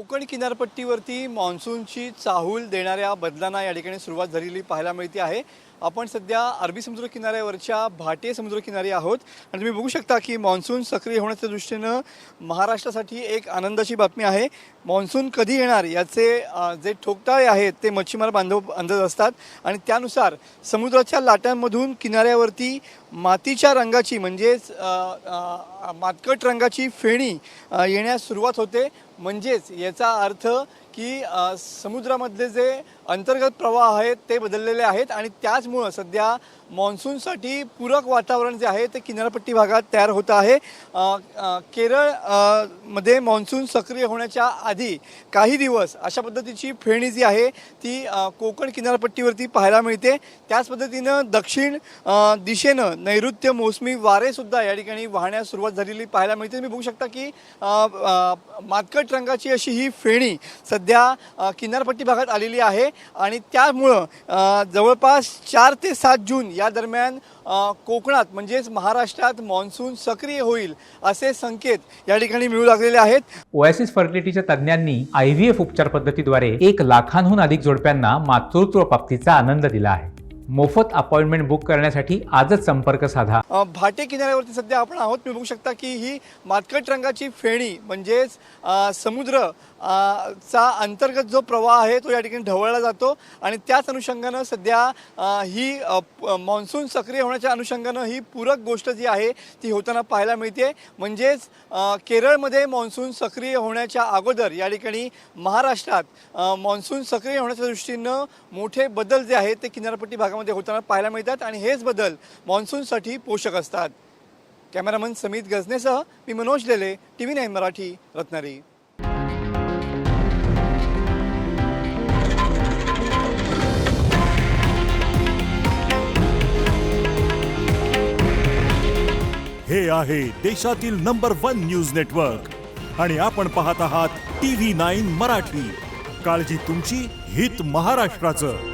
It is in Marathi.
कोकण किनारपट्टीवरती मान्सूनची चाहूल देणाऱ्या बदलांना या ठिकाणी सुरुवात झालेली पाहायला मिळते आहे। आपण सध्या अरबी समुद्र किनाऱ्यावरच्या भाटे समुद्र किनारी आहोत आणि तुम्ही बघू शकता की मान्सून सक्रिय होण्याच्या दृष्टीनं महाराष्ट्रासाठी एक आनंदाची बातमी आहे। मान्सून कधी येणार याचे जे ठोकताळे आहेत ते मच्छीमार बांधव अंदाज असतात आणि त्यानुसार समुद्राच्या लाटांमधून किनाऱ्यावरती मातीच्या रंगाची म्हणजेच मातकट रंगाची फेणी येण्यास सुरुवात होते। म्हणजेच याचा अर्थ की समुद्रामधले जे अंतर्गत प्रवाह आहेत ते बदललेले आहेत आणि त्याचमुळे सध्या मान्सूनसाठी पूरक वातावरण जे आहे ते किनारपट्टी भागात तयार होत आहे। केरळ मध्ये मान्सून सक्रिय होण्याच्या आधी काही दिवस अशा पद्धतीची फेणी जी आहे ती कोकण किनारपट्टीवरती पाहायला मिळते। त्याच पद्धतीनं दक्षिण दिशेनं नैऋत्य मोसमी वारे सुद्धा या ठिकाणी वाहण्यास सुरुवात झालेली पाहायला मिळते। तुम्ही बघू शकता की मातकट रंगाची अशी ही फेणी सध्या किनारपट्टी भागात आलेली आहे आणि त्यामुळं जवळपास 4 ते 7 जून या दरम्यान कोकणात म्हणजेच महाराष्ट्रात मान्सून सक्रिय होईल असे संकेत या ठिकाणी मिळू लागलेले आहेत। ओएसिस फर्टिलिटीच्या तज्ञांनी IVF उपचार पद्धतीद्वारे 1 लाखांहून अधिक जोडप्यांना मातृत्व प्राप्तीचा आनंद दिला आहे। मोफत अपॉइंटमेंट बुक करण्यासाठी आजच संपर्क साधा। भाटे किनाऱ्यावरती सध्या आपण आहोत। तुम्ही बघू शकता की ही मातकट रंगाची फेणी म्हणजेच समुद्र चा अंतर्गत जो प्रवाह आहे तो या ठिकाणी ढवळला जातो आणि त्याच अनुषंगानं सध्या ही मान्सून सक्रिय होण्याच्या अनुषंगानं ही पूरक गोष्ट जी आहे ती होताना पाहायला मिळते। म्हणजेच केरळमध्ये मान्सून सक्रिय होण्याच्या अगोदर या ठिकाणी महाराष्ट्रात मान्सून सक्रिय होण्याच्या दृष्टीनं मोठे बदल जे आहेत ते किनारपट्टी भागामध्ये होताना पाहायला मिळतात आणि हेच बदल मान्सूनसाठी पोषक असतात। कॅमेरामन समित गजनेसह मी मनोज लेले, TV9 मराठी, रत्नागिरी। हे आहे देशातील नंबर 1 न्यूज नेटवर्क आणि आपण पाहत आहात TV9 मराठी। काळजी तुमची, हित महाराष्ट्राचं।